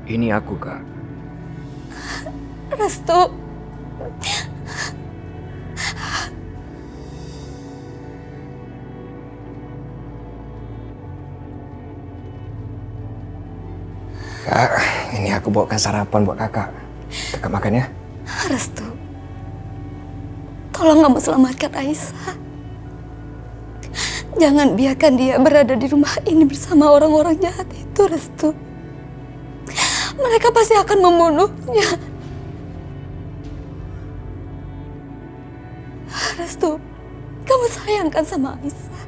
Ini aku, Kak. Restu. Kak, ini aku bawakan sarapan buat kakak. Kakak makan ya. Restu. Tolong kamu selamatkan Aisyah. Jangan biarkan dia berada di rumah ini bersama orang-orang jahat itu, Restu. Mereka pasti akan membunuhnya. Restu, kamu sayangkan sama Aisyah.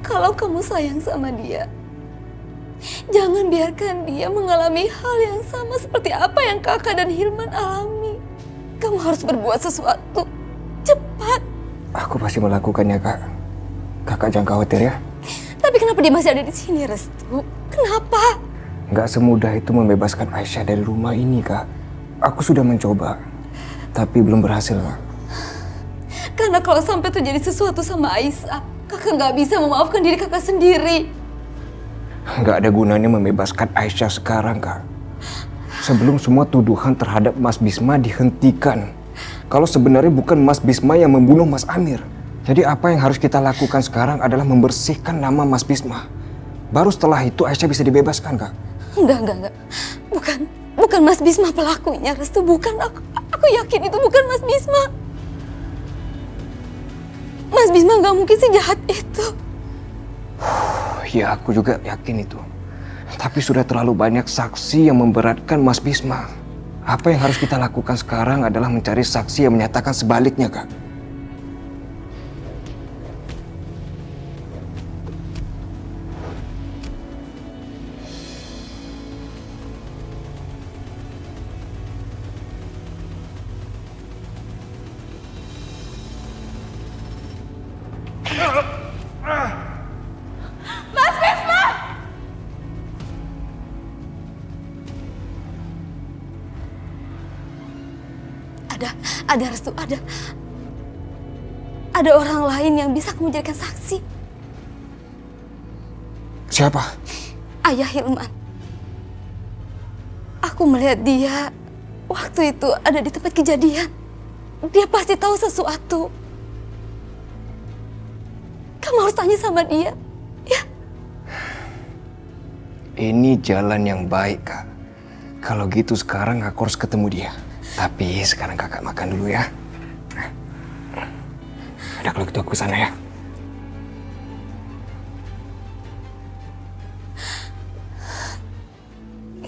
Kalau kamu sayang sama dia, jangan biarkan dia mengalami hal yang sama seperti apa yang kakak dan Hilman alami. Kamu harus berbuat sesuatu. Cepat. Aku pasti melakukannya, Kak. Kakak jangan khawatir ya. Tapi kenapa dia masih ada di sini, Restu? Kenapa? Nggak semudah itu membebaskan Aisyah dari rumah ini, Kak. Aku sudah mencoba, tapi belum berhasil, Kak. Karena kalau sampai terjadi sesuatu sama Aisyah, kakak nggak bisa memaafkan diri kakak sendiri. Nggak ada gunanya membebaskan Aisyah sekarang, Kak. Sebelum semua tuduhan terhadap Mas Bisma dihentikan. Kalau sebenarnya bukan Mas Bisma yang membunuh Mas Amir. Jadi apa yang harus kita lakukan sekarang adalah membersihkan nama Mas Bisma. Baru setelah itu Aisyah bisa dibebaskan, Kak. Enggak. Bukan Mas Bisma pelakunya, Restu. Bukan. Aku yakin itu bukan Mas Bisma. Mas Bisma nggak mungkin sejahat itu. Ya, aku juga yakin itu. Tapi sudah terlalu banyak saksi yang memberatkan Mas Bisma. Apa yang harus kita lakukan sekarang adalah mencari saksi yang menyatakan sebaliknya, Kak. Mas Bisma! Ada Restu, ada. Ada orang lain yang bisa kamu jadikan saksi. Siapa? Ayah Hilman. Aku melihat dia waktu itu ada di tempat kejadian. Dia pasti tahu sesuatu. Kamu harus tanya sama dia, ya? Ini jalan yang baik, Kak. Kalau gitu sekarang aku harus ketemu dia. Tapi sekarang kakak makan dulu ya. Ada kalau gitu aku kesana ya.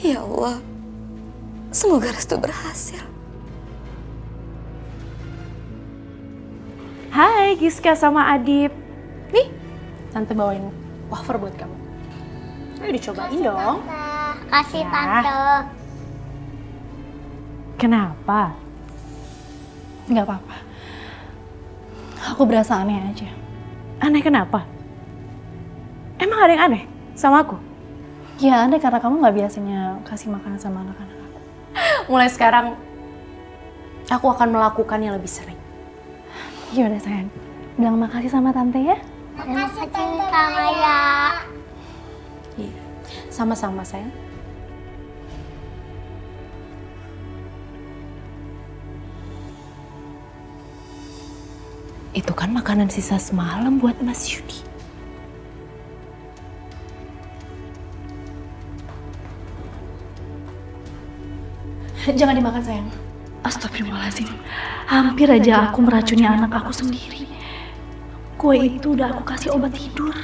Ya Allah, semoga Restu berhasil. Hai Giska sama Adip. Nih, Tante bawain wafer buat kamu. Ayo dicobain dong. Kasih Ya. tante. Kenapa? Nggak apa-apa. Aku berasa aneh aja. Aneh kenapa? Emang ada yang aneh sama aku? Ya aneh karena kamu nggak biasanya kasih makanan sama anak-anak aku. Mulai sekarang, aku akan melakukannya lebih sering. Yaudah sayang, bilang makasih sama tante ya. Makasih tante Maya. Iya, sama-sama sayang. Itu kan makanan sisa semalam buat Mas Yudi. Jangan dimakan sayang. Astagfirullahaladzim. Hampir aja aku meracuni anak aku sendiri. Kue itu udah aku kasih obat tidur.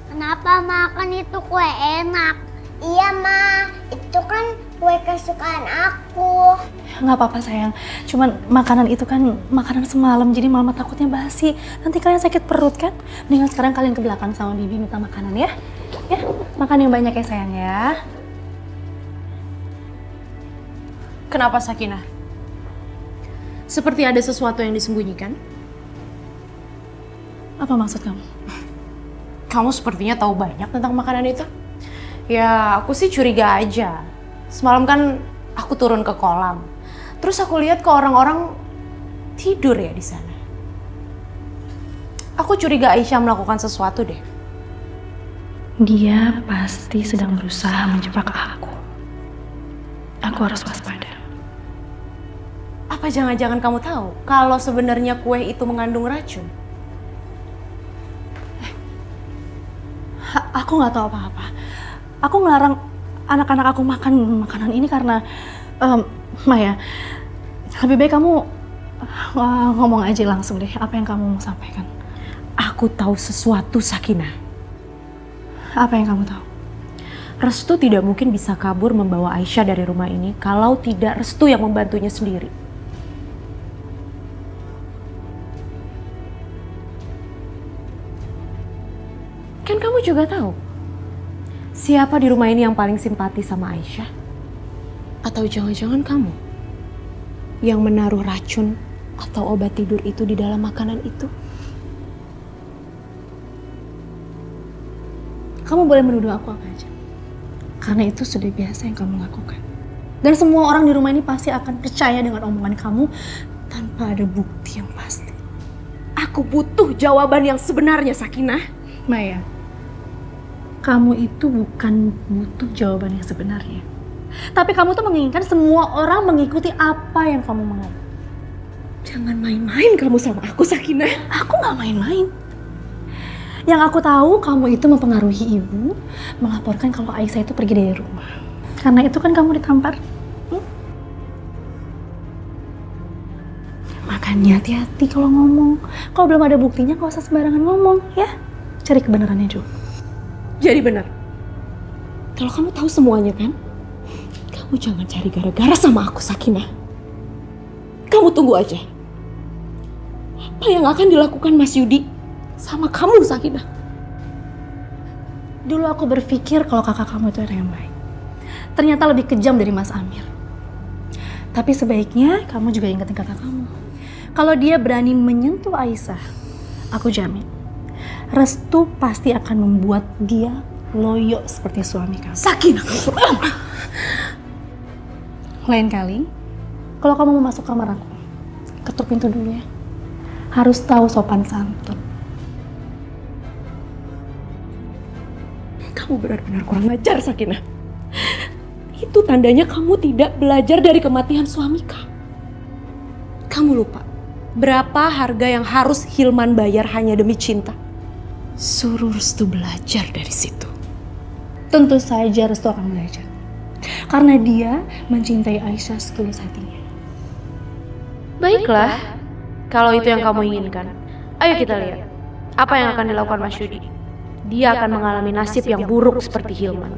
Kenapa makan itu kue enak? Iya Ma, itu kan kue kesukaan aku. Nggak apa-apa sayang. Cuman makanan itu kan makanan semalam. Jadi mama takutnya basi. Nanti kalian sakit perut kan? Mendingan sekarang kalian ke belakang sama Bibi minta makanan ya. Ya, makan yang banyak ya sayang ya. Kenapa Sakinah? Seperti ada sesuatu yang disembunyikan? Apa maksud kamu? Kamu sepertinya tahu banyak tentang makanan itu. Ya, aku sih curiga aja. Semalam kan aku turun ke kolam. Terus aku lihat kok orang-orang tidur ya di sana. Aku curiga Aisyah melakukan sesuatu deh. Dia pasti sedang berusaha menjebak aku. Aku harus waspada. Apa jangan-jangan kamu tahu kalau sebenarnya kue itu mengandung racun? Aku nggak tahu apa-apa. Aku ngelarang anak-anak aku makan makanan ini karena Maya, lebih baik kamu ngomong aja langsung deh apa yang kamu mau sampaikan. Aku tahu sesuatu, Sakinah. Apa yang kamu tahu? Restu tidak mungkin bisa kabur membawa Aisyah dari rumah ini kalau tidak Restu yang membantunya sendiri. Kan kamu juga tahu siapa di rumah ini yang paling simpati sama Aisyah? Atau jangan-jangan kamu yang menaruh racun atau obat tidur itu di dalam makanan itu? Kamu boleh menuduh aku apa aja. Karena itu sudah biasa yang kamu lakukan. Dan semua orang di rumah ini pasti akan percaya dengan omongan kamu tanpa ada bukti yang pasti. Aku butuh jawaban yang sebenarnya, Sakinah. Maya, kamu itu bukan butuh jawaban yang sebenarnya. Tapi kamu tuh menginginkan semua orang mengikuti apa yang kamu mau. Jangan main-main kamu sama aku, Sakinah. Aku gak main-main. Yang aku tahu kamu itu mempengaruhi ibu melaporkan kalau Aisyah itu pergi dari rumah. Karena itu kan kamu ditampar. Makanya hati-hati kalau ngomong. Kalau belum ada buktinya gak usah sembarangan ngomong ya. Cari kebenarannya juga. Jadi benar. Kalau kamu tahu semuanya kan, kamu jangan cari gara-gara sama aku, Sakinah. Kamu tunggu aja. Apa yang akan dilakukan Mas Yudi sama kamu, Sakinah? Dulu aku berpikir kalau kakak kamu itu orang yang baik. Ternyata lebih kejam dari Mas Amir. Tapi sebaiknya kamu juga ingetin kakak kamu. Kalau dia berani menyentuh Aisyah, aku jamin Restu pasti akan membuat dia loyo seperti suami kamu. Sakinah, lain kali, kalau kamu mau masuk kamar aku, ketuk pintu dulu ya. Harus tahu sopan santun. Kamu benar-benar kurang ajar, Sakinah. Itu tandanya kamu tidak belajar dari kematian suami kamu. Kamu lupa berapa harga yang harus Hilman bayar hanya demi cinta? Suruh Restu belajar dari situ. Tentu saja Restu akan belajar. Karena dia mencintai Aisyah setulus hatinya. Baiklah, kalau itu yang kamu inginkan. Ayo kita lihat apa yang akan dilakukan Mas Yudi. Dia akan mengalami nasib yang buruk seperti Hilman.